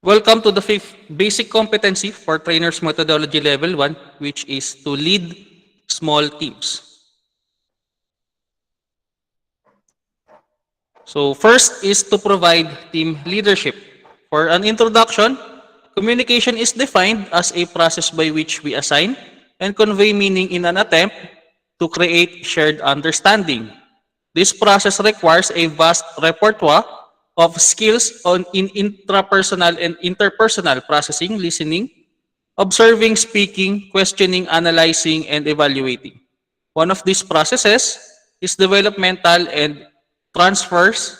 Welcome to the fifth basic competency for trainers methodology level 1, which is to lead small teams. So first is to provide team leadership. For an introduction, communication is defined as a process by which we assign and convey meaning in an attempt to create shared understanding. This process requires a vast repertoire of skills in intrapersonal and interpersonal processing, listening, observing, speaking, questioning, analyzing, and evaluating. One of these processes is developmental and transfers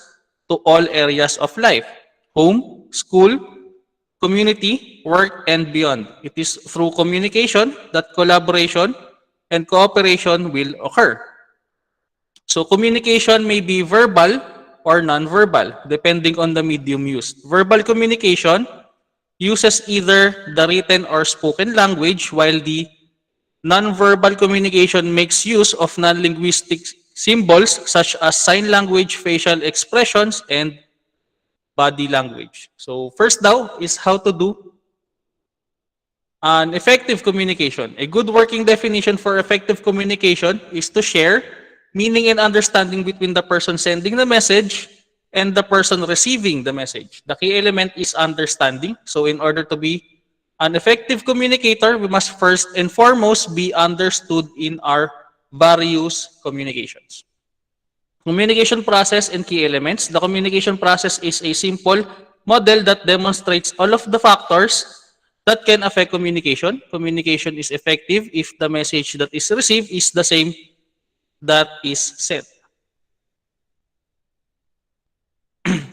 to all areas of life: home, school, community, work, and beyond. It is through communication that collaboration and cooperation will occur. So communication may be verbal or non-verbal, depending on the medium used. Verbal communication uses either the written or spoken language, while the non-verbal communication makes use of non-linguistic symbols such as sign language, facial expressions, and body language. So first daw is how to do an effective communication. A good working definition for effective communication is to share meaning and understanding between the person sending the message and the person receiving the message. The key element is understanding. So in order to be an effective communicator, we must first and foremost be understood in our various communications. Communication process and key elements. The communication process is a simple model that demonstrates all of the factors that can affect communication. Communication is effective if the message that is received is the same that is sent.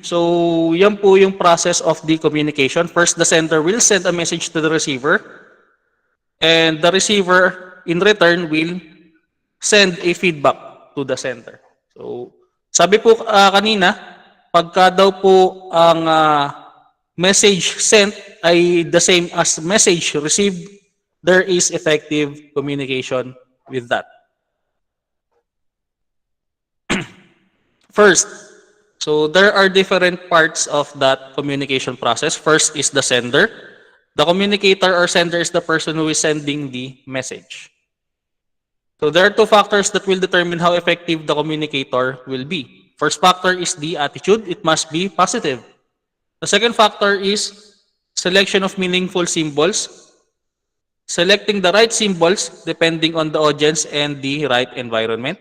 So, yan po yung process of the communication. First, the sender will send a message to the receiver, and the receiver in return will send a feedback to the sender. So, sabi po kanina, pagka daw po ang message sent ay the same as message received, there is effective communication with that. First, so there are different parts of that communication process. First is the sender. The communicator or sender is the person who is sending the message. So there are two factors that will determine how effective the communicator will be. First factor is the attitude. It must be positive. The second factor is selection of meaningful symbols. Selecting the right symbols depending on the audience and the right environment.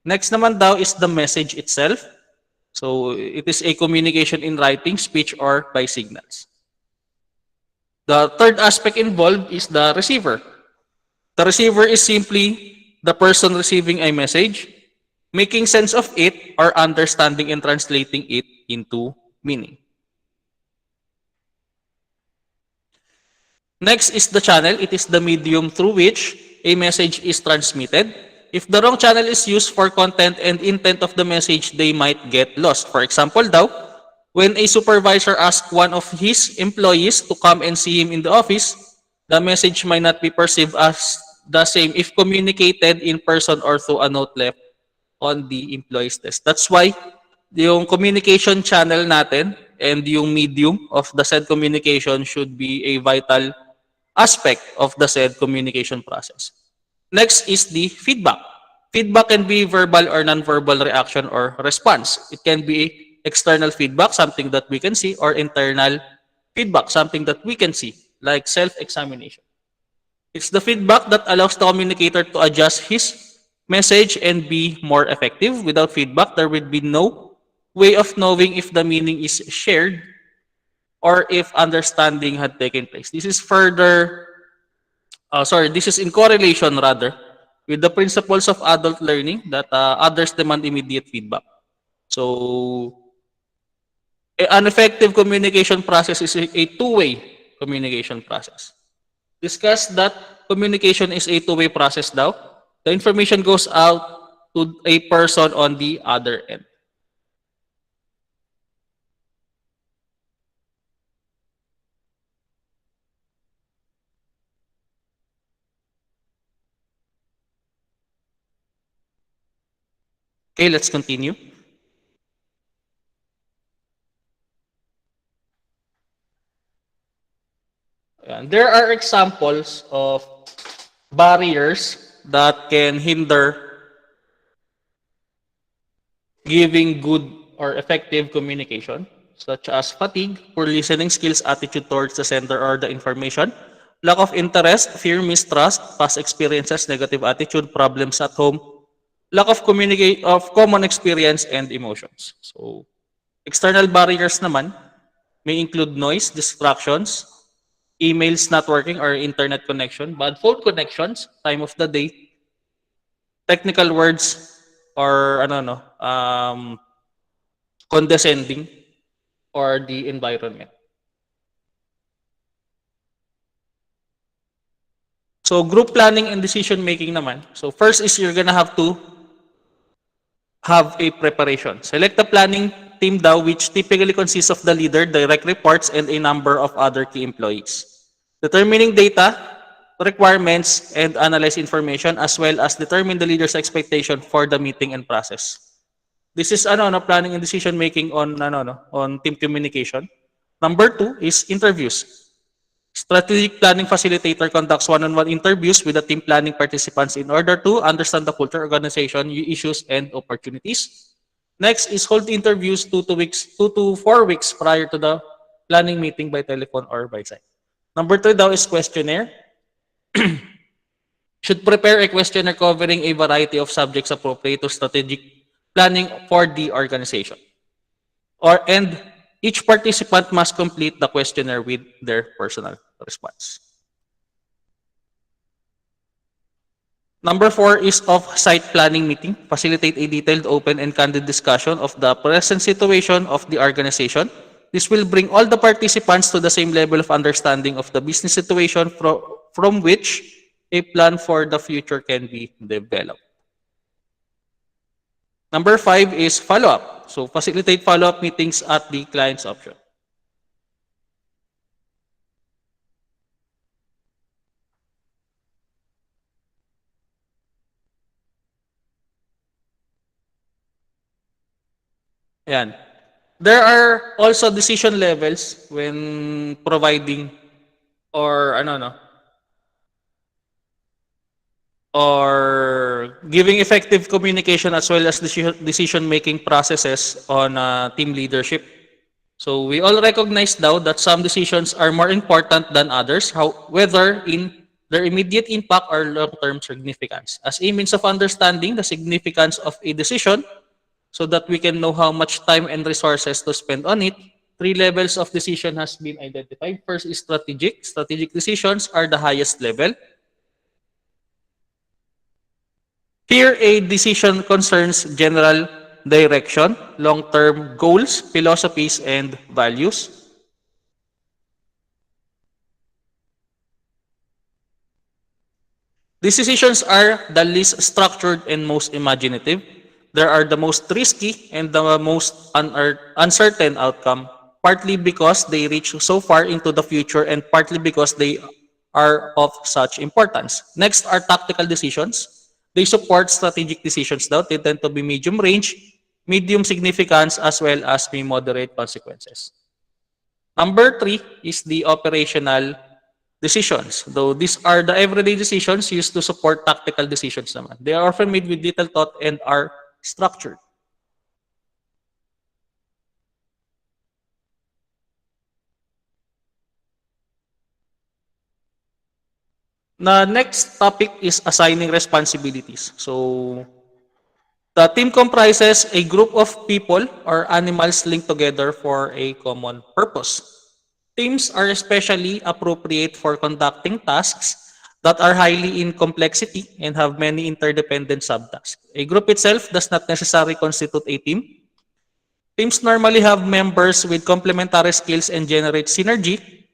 Next naman daw is the message itself. So it is a communication in writing, speech, or by signals. The third aspect involved is the receiver. The receiver is simply the person receiving a message, making sense of it, or understanding and translating it into meaning. Next is the channel. It is the medium through which a message is transmitted. If the wrong channel is used for content and intent of the message, they might get lost. For example daw, when a supervisor asks one of his employees to come and see him in the office, the message might not be perceived as the same if communicated in person or through a note left on the employee's desk. That's why yung communication channel natin and yung medium of the said communication should be a vital aspect of the said communication process. Next is the feedback. Feedback can be verbal or non-verbal reaction or response. It can be external feedback, something that we can see, or internal feedback, something that we can see, like self-examination. It's the feedback that allows the communicator to adjust his message and be more effective. Without feedback, there would be no way of knowing if the meaning is shared or if understanding had taken place. This is this is in correlation rather with the principles of adult learning that others demand immediate feedback. So, an effective communication process is a two-way communication process. Discuss that communication is a two-way process daw. The information goes out to a person on the other end. Okay, let's continue. Yan. There are examples of barriers that can hinder giving good or effective communication, such as fatigue, poor listening skills, attitude towards the sender or the information, lack of interest, fear, mistrust, past experiences, negative attitude, problems at home, lack of common experience and emotions. So, external barriers naman may include noise, distractions, emails not working or internet connection, bad phone connections, time of the day, technical words, or condescending, or the environment. So group planning and decision making naman. So first is you're gonna have to have a preparation. Select the planning team daw which typically consists of the leader, direct reports, and a number of other key employees. Determining data, requirements, and analyze information as well as determine the leader's expectation for the meeting and process. This is planning and decision making on on team communication. Number 2 is interviews. Strategic planning facilitator conducts one-on-one interviews with the team planning participants in order to understand the culture, organization, issues, and opportunities. Next is hold interviews 2 to 4 weeks prior to the planning meeting by telephone or by site. Number 3 daw is questionnaire. Should prepare a questionnaire covering a variety of subjects appropriate to strategic planning for the organization. And each participant must complete the questionnaire with their personal response. Number 4 is off-site planning meeting. Facilitate a detailed, open, and candid discussion of the present situation of the organization. This will bring all the participants to the same level of understanding of the business situation from which a plan for the future can be developed. Number 5 is follow-up. So facilitate follow-up meetings at the client's option. Ayan. There are also decision levels when providing or or giving effective communication as well as decision-making processes on team leadership. So we all recognize now that some decisions are more important than others, whether in their immediate impact or long-term significance. As a means of understanding the significance of a decision so that we can know how much time and resources to spend on it, 3 levels of decision has been identified. First is strategic. Strategic decisions are the highest level. Here, a decision concerns general direction, long-term goals, philosophies, and values. These decisions are the least structured and most imaginative. They are the most risky and the most uncertain outcome, partly because they reach so far into the future and partly because they are of such importance. Next are tactical decisions. They support strategic decisions though. They tend to be medium range, medium significance, as well as may moderate consequences. Number 3 is the operational decisions. Though these are the everyday decisions used to support tactical decisions naman. They are often made with little thought and are structured. The next topic is assigning responsibilities. So, the team comprises a group of people or animals linked together for a common purpose. Teams are especially appropriate for conducting tasks that are highly in complexity and have many interdependent subtasks. A group itself does not necessarily constitute a team. Teams normally have members with complementary skills and generate synergy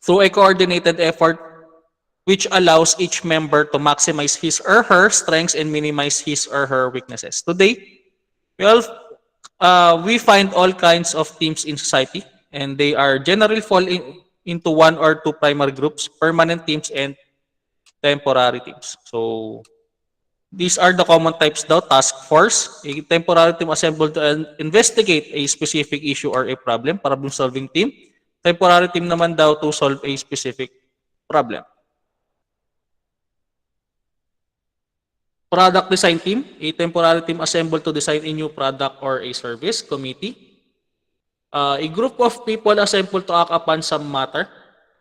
through a coordinated effort which allows each member to maximize his or her strengths and minimize his or her weaknesses. Today, we find all kinds of teams in society, and they are generally fall into 1 or 2 primary groups, permanent teams and temporary teams. So these are the common types though. Task force, a temporary team assembled to investigate a specific issue or a problem solving team. Temporary team naman daw to solve a specific problem. Product design team, a temporary team assembled to design a new product or a service. Committee, a group of people assembled to act upon some matter.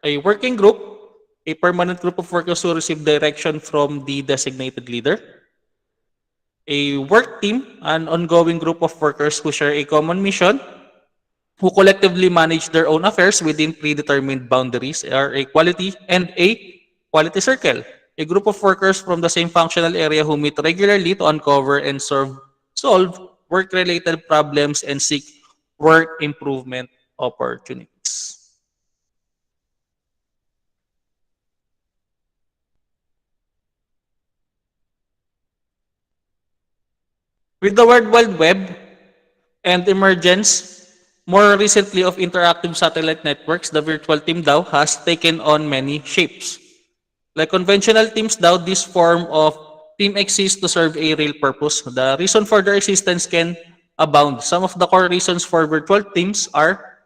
A working group, a permanent group of workers who receive direction from the designated leader. A work team, an ongoing group of workers who share a common mission, who collectively manage their own affairs within predetermined boundaries, are a quality, and a quality circle, a group of workers from the same functional area who meet regularly to uncover and solve work-related problems and seek work improvement opportunities. With the World Wide Web and emergence more recently of interactive satellite networks, the virtual team DAO has taken on many shapes. Like conventional teams DAO, this form of team exists to serve a real purpose. The reason for their existence can abound. Some of the core reasons for virtual teams are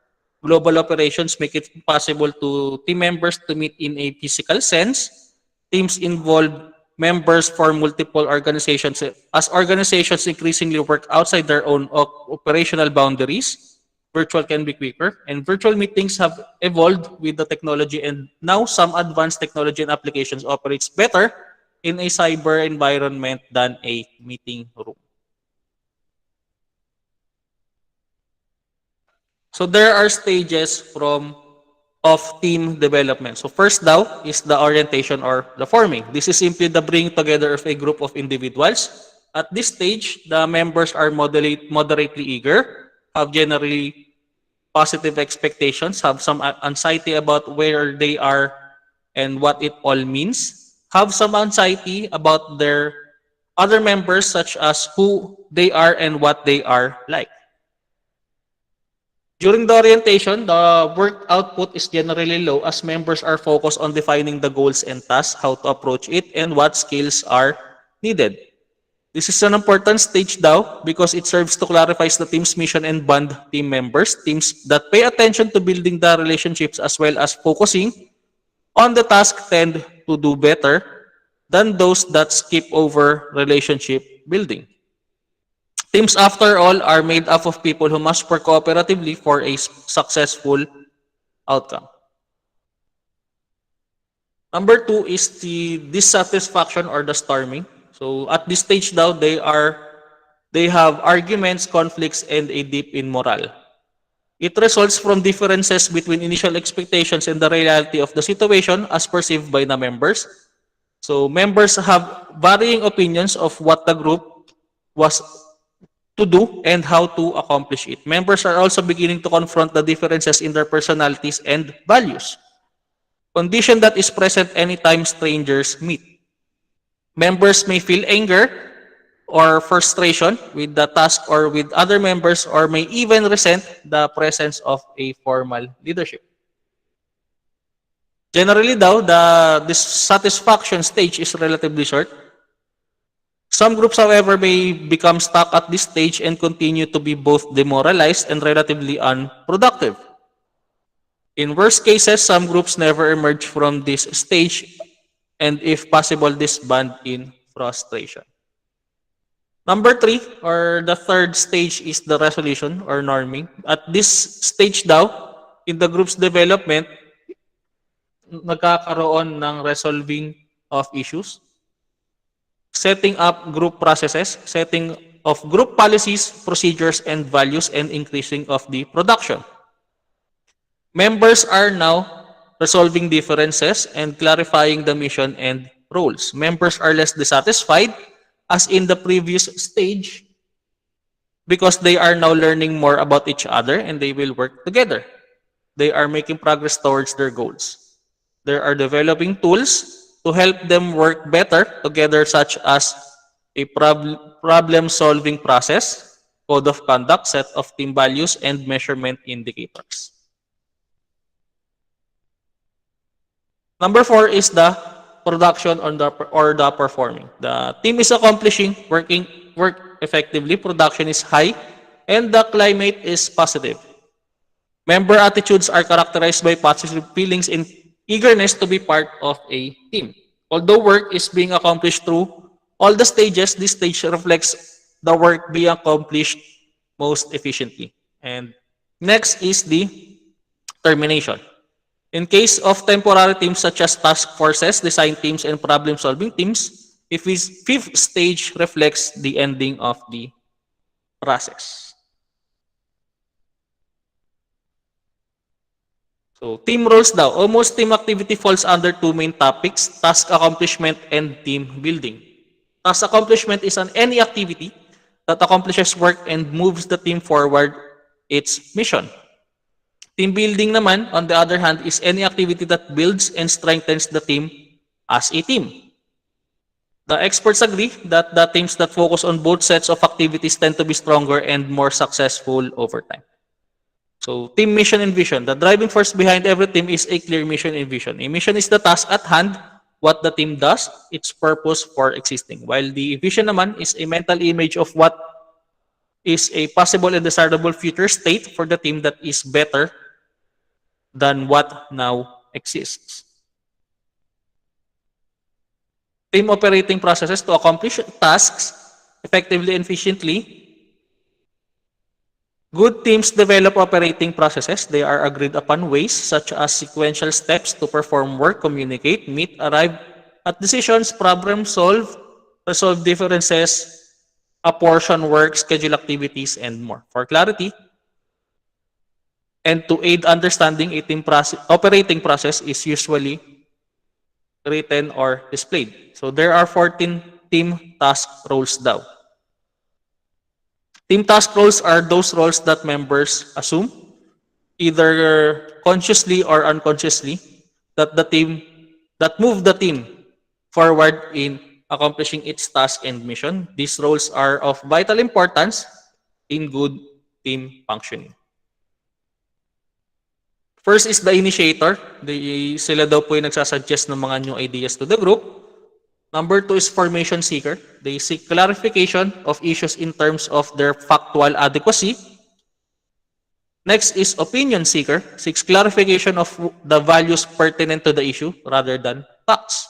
global operations make it possible to team members to meet in a physical sense. Teams involve members for multiple organizations. As organizations increasingly work outside their own operational boundaries, virtual can be quicker. And virtual meetings have evolved with the technology, and now some advanced technology and applications operates better in a cyber environment than a meeting room. So there are stages of team development. So first daw is the orientation or the forming. This is simply the bringing together of a group of individuals. At this stage, the members are moderately eager, have generally positive expectations, have some anxiety about where they are and what it all means, have some anxiety about their other members such as who they are and what they are like. During the orientation, the work output is generally low as members are focused on defining the goals and tasks, how to approach it, and what skills are needed. This is an important stage daw because it serves to clarify the team's mission and bond team members. Teams that pay attention to building the relationships as well as focusing on the task tend to do better than those that skip over relationship building. Teams, after all, are made up of people who must work cooperatively for a successful outcome. Number two is the dissatisfaction or the storming. So at this stage now, they have arguments, conflicts, and a dip in morale. It results from differences between initial expectations and the reality of the situation as perceived by the members. So members have varying opinions of what the group was to do and how to accomplish it. Members are also beginning to confront the differences in their personalities and values, condition that is present anytime strangers meet. Members may feel anger or frustration with the task or with other members, or may even resent the presence of a formal leadership. Generally though, the dissatisfaction stage is relatively short. Some groups, however, may become stuck at this stage and continue to be both demoralized and relatively unproductive. In worst cases, some groups never emerge from this stage and, if possible, disband in frustration. Number three, or the third stage, is the resolution or norming. At this stage daw, in the group's development, nagkakaroon ng resolving of issues, setting up group processes, setting of group policies, procedures, and values, and increasing of the production. Members are now resolving differences and clarifying the mission and roles. Members are less dissatisfied as in the previous stage because they are now learning more about each other and they will work together. They are making progress towards their goals. They are developing tools to help them work better together, such as a problem-solving process, code of conduct, set of team values, and measurement indicators. Number four is the production or the performing. The team is accomplishing work effectively, production is high, and the climate is positive. Member attitudes are characterized by positive feelings and eagerness to be part of a team. Although work is being accomplished through all the stages, this stage reflects the work being accomplished most efficiently. And next is the termination. In case of temporary teams such as task forces, design teams, and problem-solving teams, if this fifth stage reflects the ending of the process. So, team roles daw. Almost team activity falls under two main topics, task accomplishment and team building. Task accomplishment is any activity that accomplishes work and moves the team forward its mission. Team building naman, on the other hand, is any activity that builds and strengthens the team as a team. The experts agree that the teams that focus on both sets of activities tend to be stronger and more successful over time. So, team mission and vision. The driving force behind every team is a clear mission and vision. A mission is the task at hand, what the team does, its purpose for existing. While the vision naman is a mental image of what is a possible and desirable future state for the team that is better than what now exists. Team operating processes to accomplish tasks effectively and efficiently. Good teams develop operating processes. They are agreed upon ways such as sequential steps to perform work, communicate, meet, arrive at decisions, problem solve, resolve differences, apportion work, schedule activities, and more. For clarity, and to aid understanding, a team operating process is usually written or displayed. So there are 14 team task roles daw. Team task roles are those roles that members assume, either consciously or unconsciously, that move the team forward in accomplishing its task and mission. These roles are of vital importance in good team functioning. First is the initiator. Sila daw po yung nagsasuggest ng mga new ideas to the group. Number 2 is formation seeker. They seek clarification of issues in terms of their factual adequacy. Next is opinion seeker. Seeks clarification of the values pertinent to the issue rather than facts.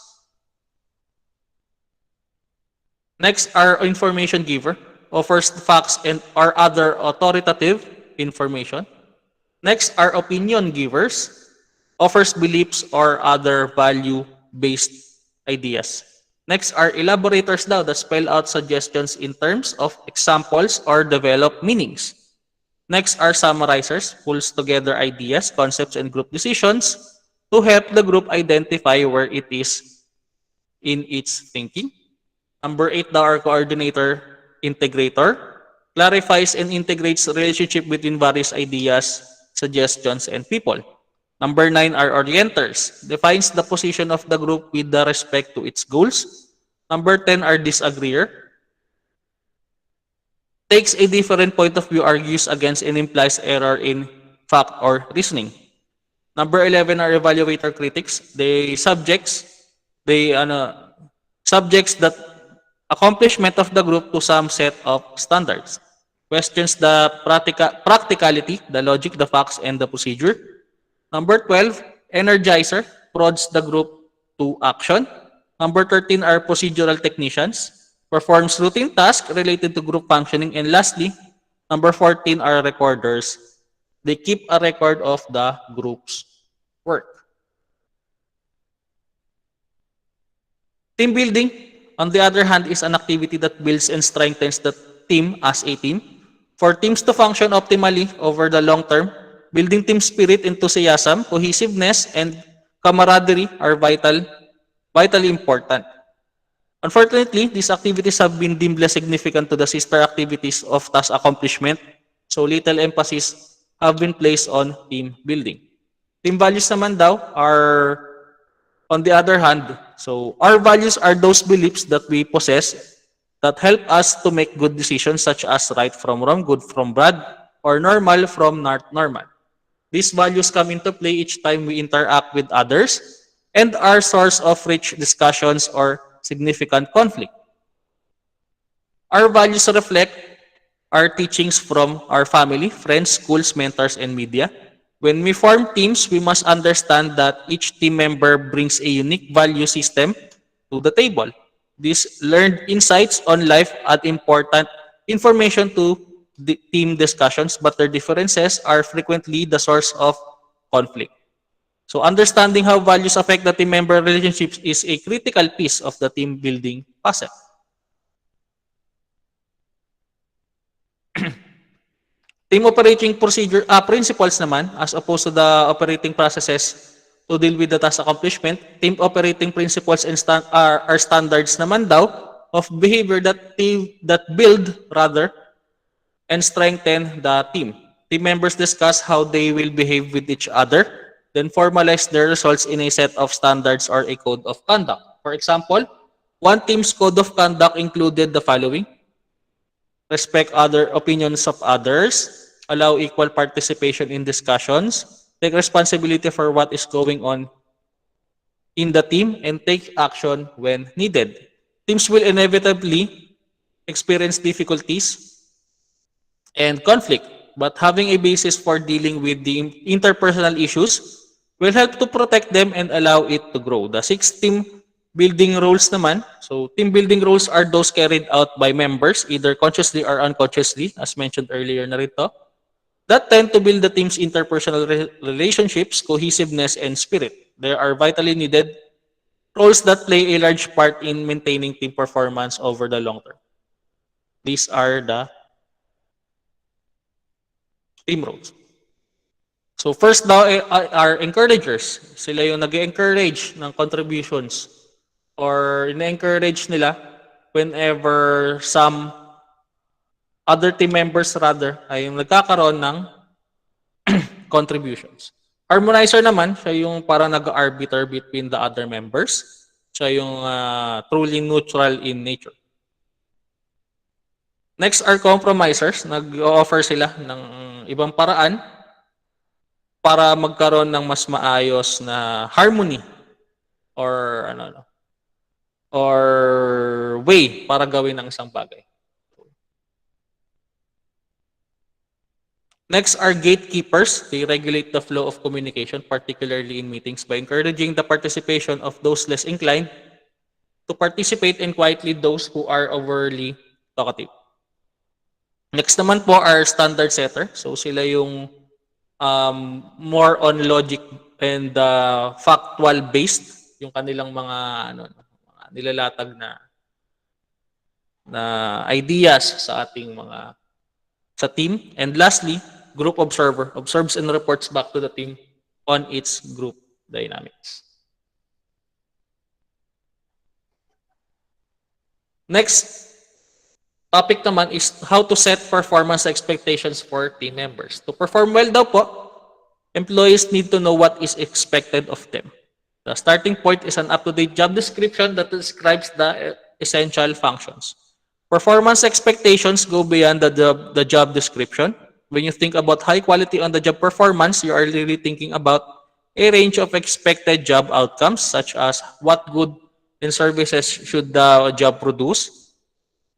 Next are information giver. Offers facts and or other authoritative information. Next are opinion givers. Offers beliefs or other value-based ideas. Next are elaborators daw that spell out suggestions in terms of examples or develop meanings. Next are summarizers, pulls together ideas, concepts, and group decisions to help the group identify where it is in its thinking. Number 8 daw are coordinator, integrator, clarifies and integrates the relationship between various ideas, suggestions, and people. Number 9 are orienters, defines the position of the group with the respect to its goals. Number 10 are disagreeer, takes a different point of view, argues against, and implies error in fact or reasoning. Number 11 are evaluator critics, subjects that accomplishment of the group to some set of standards. Questions the practicality, the logic, the facts, and the procedure. Number 12, energizer, prods the group to action. Number 13 are procedural technicians, performs routine tasks related to group functioning. And lastly, number 14 are recorders. They keep a record of the group's work. Team building, on the other hand, is an activity that builds and strengthens the team as a team. For teams to function optimally over the long term, building team spirit, enthusiasm, cohesiveness, and camaraderie are vitally important. Unfortunately, these activities have been deemed less significant to the sister activities of task accomplishment, so little emphasis have been placed on team building. Team values naman daw are, on the other hand, so our values are those beliefs that we possess that help us to make good decisions such as right from wrong, good from bad, or normal from not normal. These values come into play each time we interact with others and are source of rich discussions or significant conflict. Our values reflect our teachings from our family, friends, schools, mentors, and media. When we form teams, we must understand that each team member brings a unique value system to the table. These learned insights on life add important information to the team discussions, but their differences are frequently the source of conflict. So understanding how values affect the team member relationships is a critical piece of the team building puzzle. Team operating principles naman, as opposed to the operating processes to deal with the task accomplishment, team operating principles and are standards naman daw of behavior that build rather and strengthen the team. Team members discuss how they will behave with each other, then formalize their results in a set of standards or a code of conduct. For example, one team's code of conduct included the following: respect other opinions of others, allow equal participation in discussions, take responsibility for what is going on in the team, and take action when needed. Teams will inevitably experience difficulties and conflict, but having a basis for dealing with the interpersonal issues will help to protect them and allow it to grow. The 6 team building roles naman, so team building roles are those carried out by members either consciously or unconsciously, as mentioned earlier na rito, that tend to build the team's interpersonal relationships, cohesiveness, and spirit. There are vitally needed roles that play a large part in maintaining team performance over the long term. These are the team roles. So first daw are encouragers. Sila yung nag-encourage ng contributions or ina-encourage nila whenever some other team members rather ay yung nagkakaroon ng contributions. Harmonizer naman, siya yung parang nag-arbiter between the other members. Siya yung truly neutral in nature. Next are compromisers. Nag-offer sila ng ibang paraan para magkaroon ng mas maayos na harmony or or way para gawin ang isang bagay. Next are gatekeepers. They regulate the flow of communication, particularly in meetings, by encouraging the participation of those less inclined to participate and quietly those who are overly talkative. Next naman po are standard setter. So sila yung more on logic and factual based yung kanilang mga mga nilalatag na ideas sa ating mga sa team. And lastly, group observer observes and reports back to the team on its group dynamics. Next topic naman is how to set performance expectations for team members. To perform well daw po, employees need to know what is expected of them. The starting point is an up-to-date job description that describes the essential functions. Performance expectations go beyond the job description. When you think about high quality on the job performance, you are really thinking about a range of expected job outcomes, such as what goods and services should the job produce,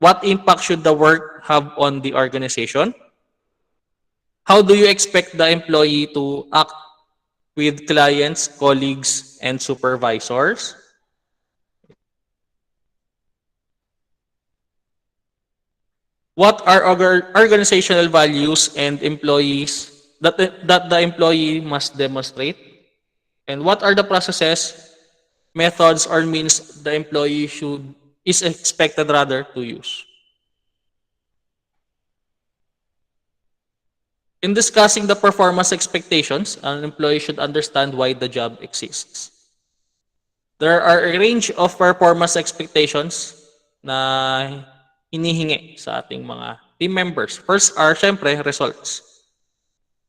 what impact should the work have on the organization, how do you expect the employee to act with clients, colleagues, and supervisors, what are organizational values and employees that the employee must demonstrate, and what are the processes, methods, or means the employee is expected rather to use. In discussing the performance expectations, an employee should understand why the job exists. There are a range of performance expectations na hinihingi sa ating mga team members. First are, syempre, results.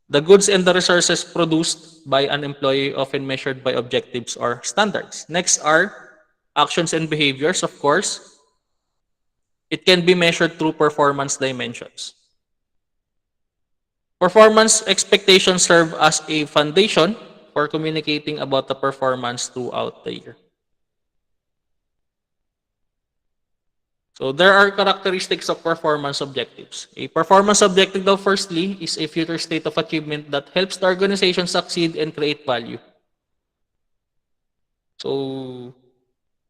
The goods and the resources produced by an employee often measured by objectives or standards. Next are actions and behaviors, of course. It can be measured through performance dimensions. Performance expectations serve as a foundation for communicating about the performance throughout the year. So there are characteristics of performance objectives. A performance objective, though, firstly, is a future state of achievement that helps the organization succeed and create value. So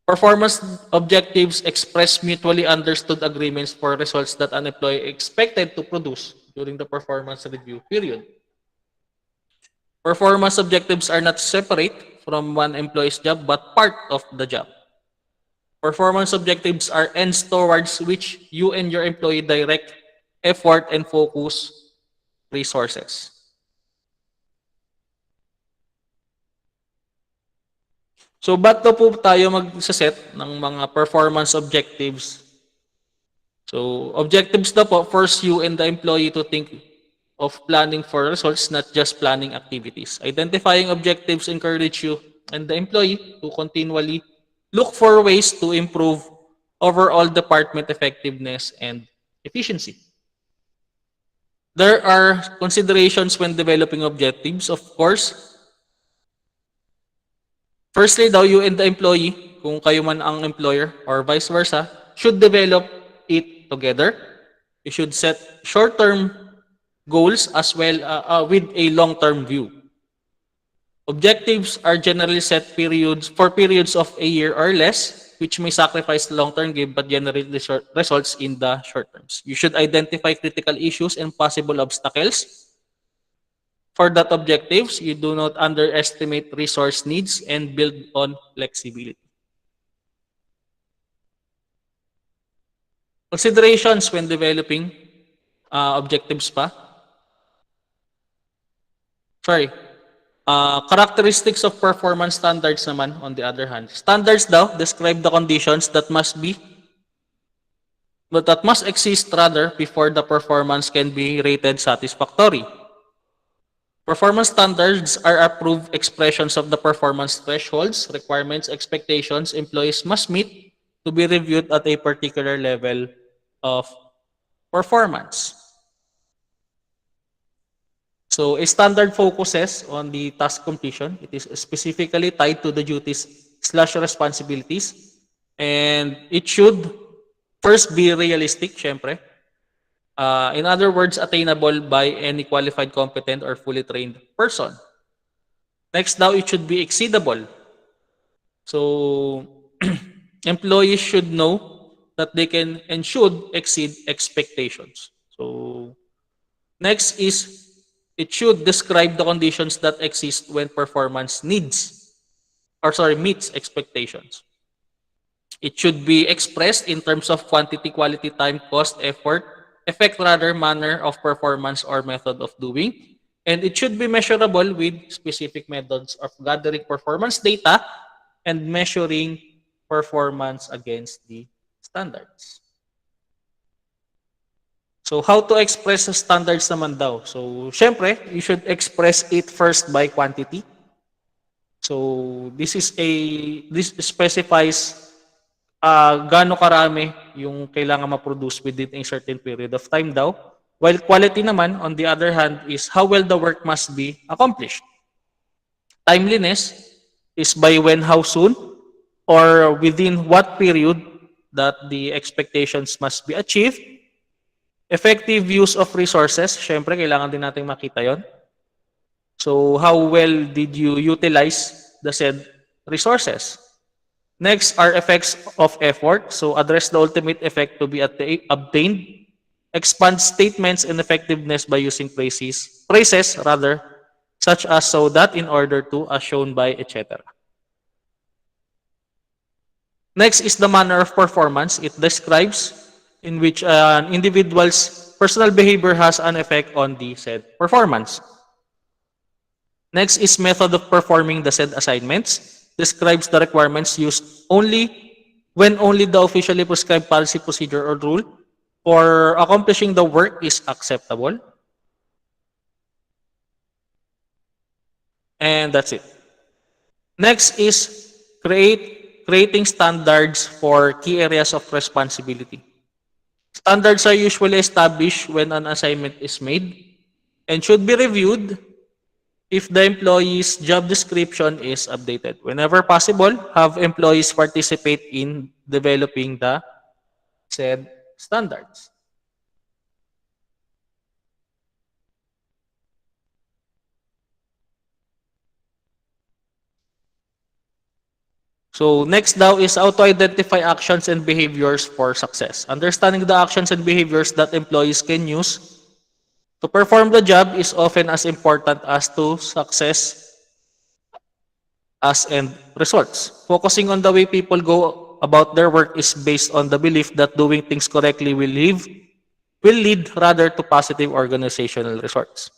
performance objectives express mutually understood agreements for results that an employee expected to produce during the performance review period. Performance objectives are not separate from one employee's job but part of the job. Performance objectives are ends towards which you and your employee direct effort and focus resources. So, ba't na po tayo mag-set ng mga performance objectives? So, objectives na po force you and the employee to think of planning for results, not just planning activities. Identifying objectives encourage you and the employee to continually look for ways to improve overall department effectiveness and efficiency. There are considerations when developing objectives, of course. Firstly daw, you and the employee, kung kayo man ang employer or vice versa, should develop it together. You should set short-term goals as well with a long-term view. Objectives are generally set for periods of a year or less, which may sacrifice long-term gain but generate results in the short terms. You should identify critical issues and possible obstacles. For that objectives, you do not underestimate resource needs and build on flexibility. Considerations when developing objectives pa. Sorry. Characteristics of performance standards naman, on the other hand. Standards daw describe the conditions that must exist rather before the performance can be rated satisfactory. Performance standards are approved expressions of the performance thresholds, requirements, expectations employees must meet to be reviewed at a particular level of performance. So a standard focuses on the task completion. It is specifically tied to the duties/responsibilities, and it should first be realistic, syempre. In other words, attainable by any qualified, competent, or fully trained person. Next now, it should be exceedable. So employees should know that they can and should exceed expectations. So next is it should describe the conditions that exist when performance meets expectations. It should be expressed in terms of quantity, quality, time, cost, effect rather, manner of performance or method of doing. And it should be measurable with specific methods of gathering performance data and measuring performance against the standards. So, how to express the standards naman daw? So, syempre, you should express it first by quantity. So, this specifies gaano karami yung kailangan ma-produce within a certain period of time daw. While quality naman, on the other hand, is how well the work must be accomplished. Timeliness is by when, how soon, or within what period that the expectations must be achieved. Effective use of resources, syempre, kailangan din natin makita yon. So, how well did you utilize the said resources? Next are effects of effort. So, address the ultimate effect to be obtained. Expand statements and effectiveness by using phrases such as so that, in order to, as shown by, etc. Next is the manner of performance. It describes in which an individual's personal behavior has an effect on the said performance. Next is method of performing the said assignments. Describes the requirements used when only the officially prescribed policy, procedure, or rule for accomplishing the work is acceptable. And that's it. Next is creating standards for key areas of responsibility. Standards are usually established when an assignment is made and should be reviewed if the employee's job description is updated. Whenever possible, have employees participate in developing the said standards. So next daw is how to identify actions and behaviors for success. Understanding the actions and behaviors that employees can use to perform the job is often as important as to success as end results. Focusing on the way people go about their work is based on the belief that doing things correctly will lead rather to positive organizational results.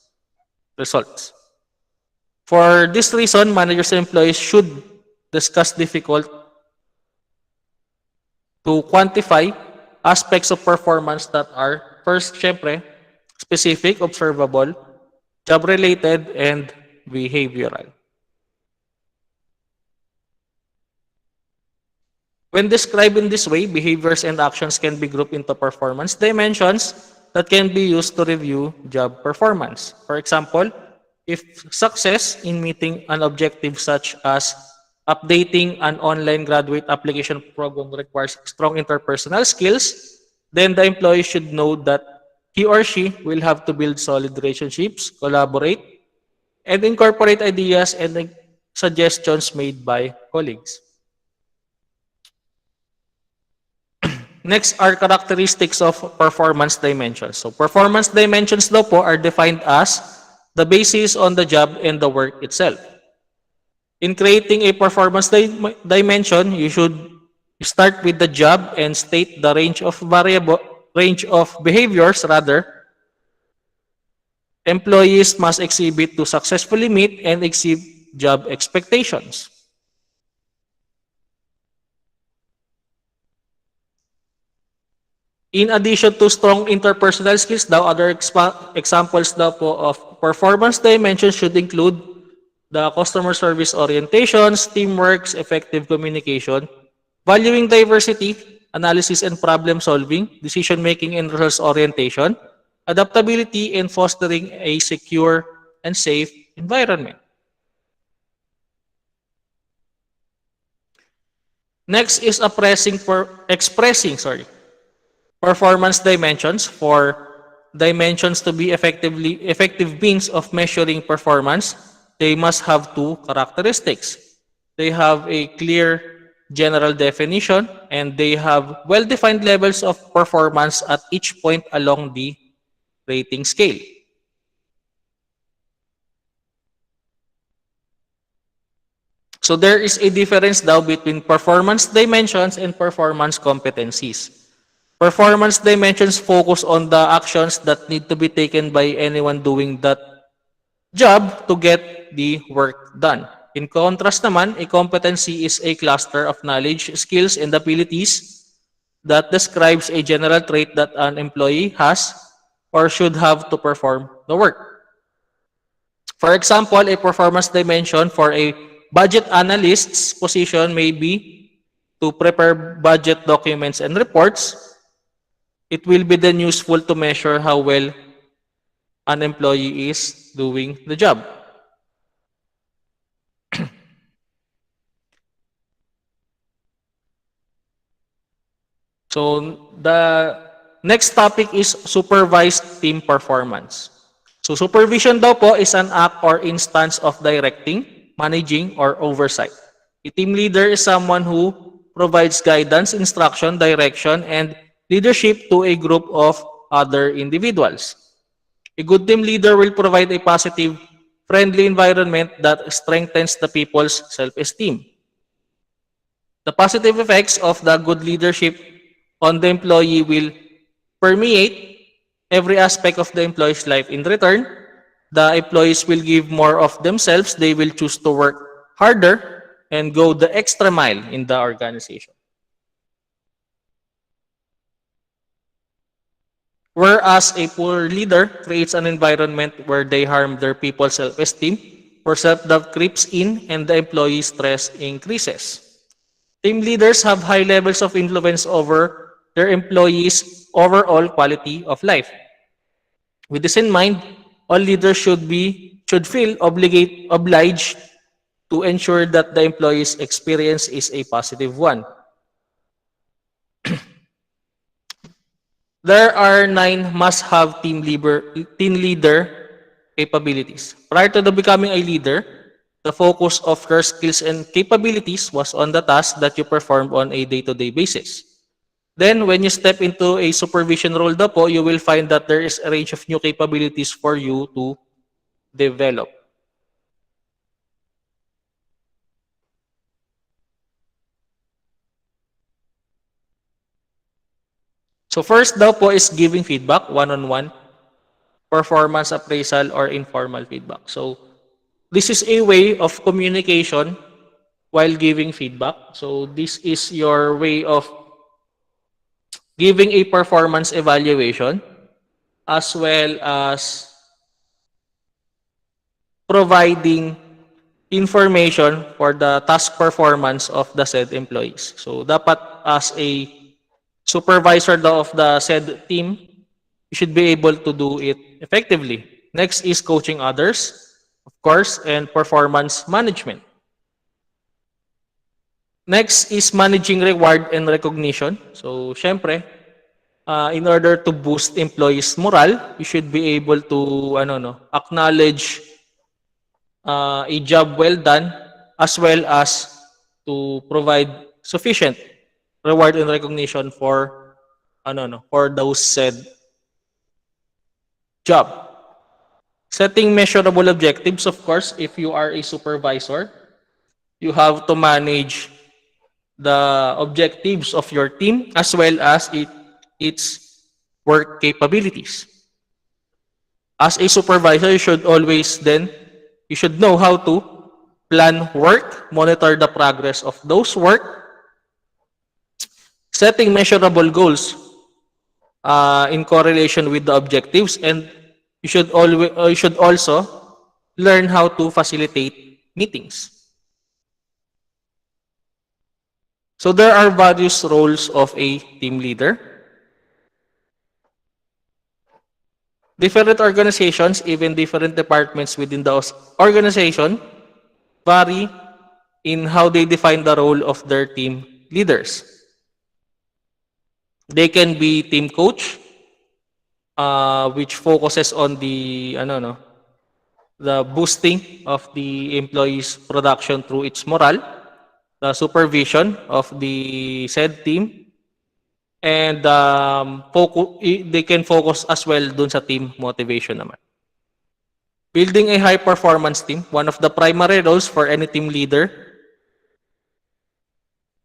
For this reason, managers and employees should discuss difficult to quantify aspects of performance that are first, syempre, specific, observable, job-related, and behavioral. When described in this way, behaviors and actions can be grouped into performance dimensions that can be used to review job performance. For example, if success in meeting an objective such as updating an online graduate application program requires strong interpersonal skills, then the employee should know that he or she will have to build solid relationships, collaborate, and incorporate ideas and suggestions made by colleagues. Next are characteristics of performance dimensions. So performance dimensions daw po are defined as the basis on the job and the work itself. In creating a performance dimension, you should start with the job and state the range of behaviors employees must exhibit to successfully meet and exceed job expectations. In addition to strong interpersonal skills daw, other examples daw po of performance dimensions should include the customer service orientations, teamwork, effective communication, valuing diversity, analysis and problem solving, decision making and results orientation, adaptability, and fostering a secure and safe environment. Next is expressing performance dimensions. For dimensions to be effective means of measuring performance, they must have two characteristics. They have a clear general definition and they have well-defined levels of performance at each point along the rating scale. So there is a difference daw between performance dimensions and performance competencies. Performance dimensions focus on the actions that need to be taken by anyone doing that job to get the work done. In contrast naman, a competency is a cluster of knowledge, skills, and abilities that describes a general trait that an employee has or should have to perform the work. For example, a performance dimension for a budget analyst's position may be to prepare budget documents and reports. It will be then useful to measure how well an employee is doing the job. So the next topic is supervised team performance. So supervision daw po is an act or instance of directing, managing, or oversight. A team leader is someone who provides guidance, instruction, direction, and leadership to a group of other individuals. A good team leader will provide a positive, friendly environment that strengthens the people's self-esteem. The positive effects of the good leadership on the employee will permeate every aspect of the employee's life. In return, the employees will give more of themselves. They will choose to work harder and go the extra mile in the organization. Whereas a poor leader creates an environment where they harm their people's self-esteem, where self-doubt creeps in and the employee stress increases. Team leaders have high levels of influence over their employees' overall quality of life. With this in mind, all leaders should feel obliged to ensure that the employee's experience is a positive one. There are 9 must-have team leader capabilities. Prior to the becoming a leader, the focus of your skills and capabilities was on the task that you performed on a day-to-day basis. Then, when you step into a supervision role na po, you will find that there is a range of new capabilities for you to develop. So first daw po is giving feedback, one-on-one, performance appraisal, or informal feedback. So this is a way of communication while giving feedback. So this is your way of giving a performance evaluation as well as providing information for the task performance of the said employees. So dapat as a supervisor daw of the said team, you should be able to do it effectively. Next is coaching others, of course, and performance management. Next is managing reward and recognition. So, syempre, in order to boost employees' morale, you should be able to acknowledge a job well done as well as to provide sufficient reward and recognition for for those said job. Setting measurable objectives, of course, if you are a supervisor, you have to manage the objectives of your team as well as its work capabilities. As a supervisor, you should know how to plan work, monitor the progress of those work, setting measurable goals in correlation with the objectives, and you should also learn how to facilitate meetings. So there are various roles of a team leader. Different organizations, even different departments within the organization, vary in how they define the role of their team leaders. They can be team coach, which focuses on the boosting of the employees' production through its morale, the supervision of the said team, and they can focus as well dun sa team motivation naman. Building a high-performance team, one of the primary roles for any team leader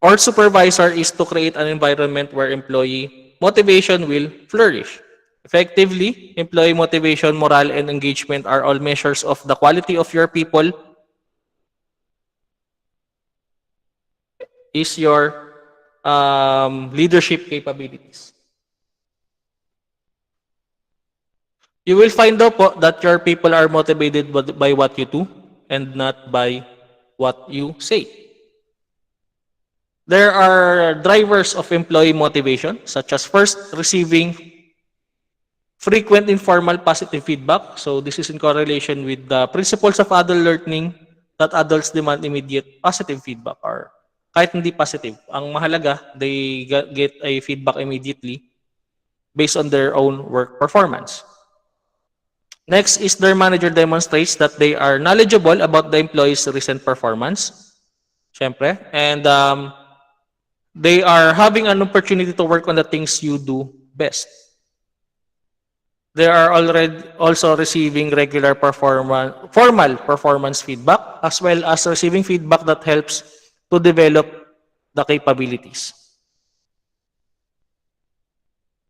or supervisor is to create an environment where employee motivation will flourish. Effectively, employee motivation, morale, and engagement are all measures of the quality of your people. Is your leadership capabilities. You will find out po that your people are motivated by what you do and not by what you say. There are drivers of employee motivation, such as first, receiving frequent informal positive feedback. So this is in correlation with the principles of adult learning that adults demand immediate positive feedback, or kahit hindi positive. Ang mahalaga, they get a feedback immediately based on their own work performance. Next is their manager demonstrates that they are knowledgeable about the employee's recent performance. Syempre. And they are having an opportunity to work on the things you do best. They are already also receiving regular formal performance feedback, as well as receiving feedback that helps to develop the capabilities.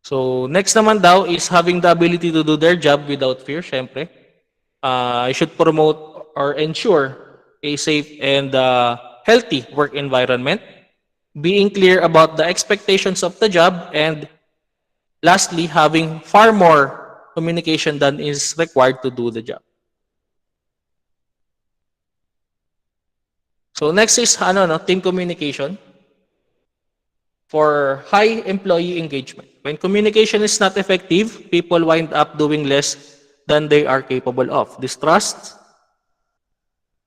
So next naman daw is having the ability to do their job without fear, syempre. I should promote or ensure a safe and healthy work environment, being clear about the expectations of the job, and lastly, having far more communication than is required to do the job. So next is team communication for high employee engagement. When communication is not effective, people wind up doing less than they are capable of. Distrust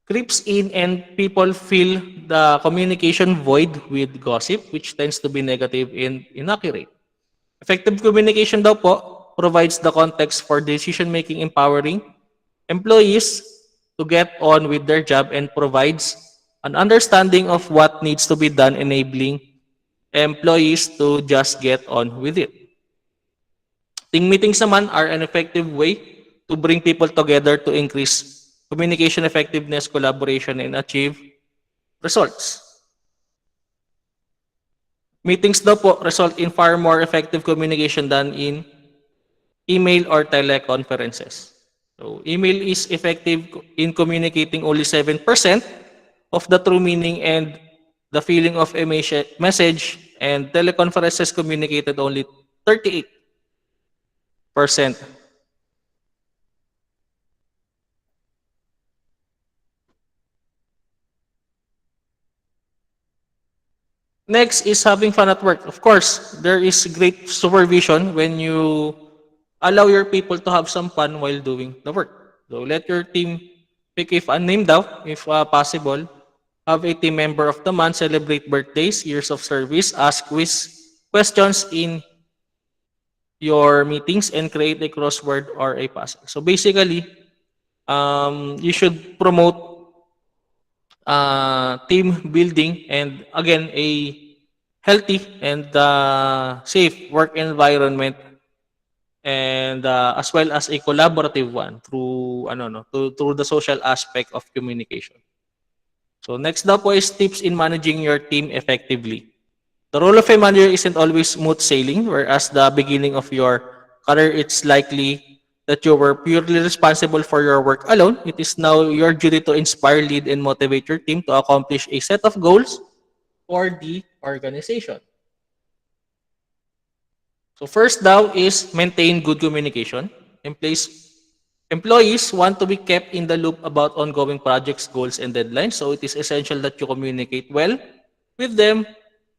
creeps in and people fill the communication void with gossip, which tends to be negative and inaccurate. Effective communication daw po provides the context for decision-making, empowering employees to get on with their job, and provides an understanding of what needs to be done, enabling employees to just get on with it. Team meetings naman are an effective way to bring people together to increase communication effectiveness, collaboration, and achieve results. Meetings daw po result in far more effective communication than in email or teleconferences. So email is effective in communicating only 7% of the true meaning and the feeling of a message, and teleconferences communicated only 38%. Next is having fun at work. Of course, there is great supervision when you allow your people to have some fun while doing the work. So let your team pick if a name daw, if possible. Have a team member of the month, celebrate birthdays, years of service, ask questions in your meetings, and create a crossword or a puzzle. So basically, you should promote team building, and again, a healthy and safe work environment, and as well as a collaborative one through through the social aspect of communication. So next daw po is tips in managing your team effectively. The role of a manager isn't always smooth sailing, whereas the beginning of your career, it's likely that you were purely responsible for your work alone. It is now your duty to inspire, lead, and motivate your team to accomplish a set of goals for the organization. So first daw is maintain good communication. Employees want to be kept in the loop about ongoing projects, goals, and deadlines. So it is essential that you communicate well with them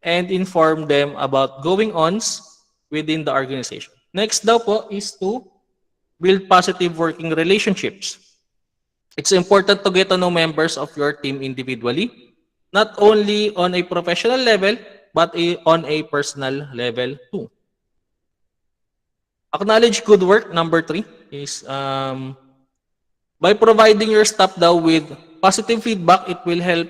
and inform them about going-ons within the organization. Next daw po is to build positive working relationships. It's important to get to know members of your team individually, not only on a professional level, but on a personal level too. Acknowledge good work. Number 3 is by providing your staff daw with positive feedback, it will help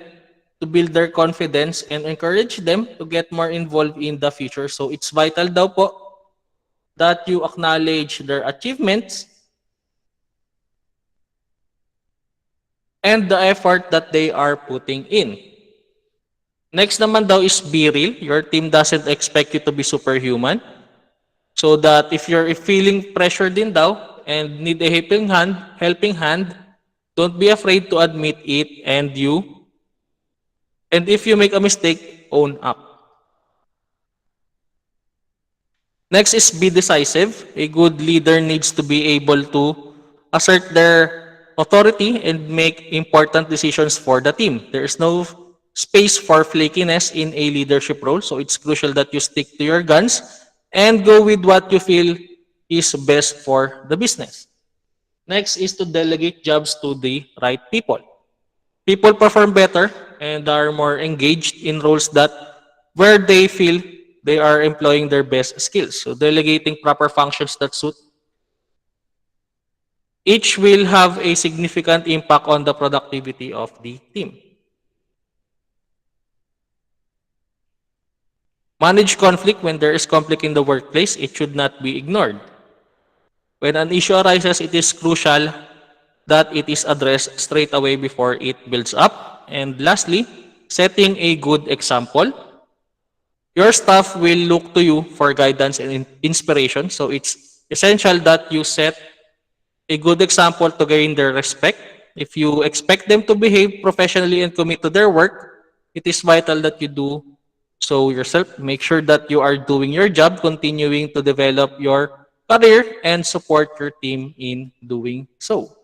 to build their confidence and encourage them to get more involved in the future. So it's vital daw po that you acknowledge their achievements and the effort that they are putting in. Next naman daw is be real. Your team doesn't expect you to be superhuman. So that if you're feeling pressure din daw and need a helping hand, don't be afraid to admit it, and if you make a mistake, own up. Next is be decisive. A good leader needs to be able to assert their authority and make important decisions for the team. There is no space for flakiness in a leadership role, so it's crucial that you stick to your guns and go with what you feel is best for the business. Next is to delegate jobs to the right people. People perform better and are more engaged in roles that where they feel they are employing their best skills. So delegating proper functions that suit each will have a significant impact on the productivity of the team. Manage conflict. When there is conflict in the workplace, it should not be ignored. When an issue arises, it is crucial that it is addressed straight away before it builds up. And lastly, setting a good example. Your staff will look to you for guidance and inspiration. So it's essential that you set a good example to gain their respect. If you expect them to behave professionally and commit to their work, it is vital that you do so yourself. Make sure that you are doing your job, continuing to develop your career, and support your team in doing so.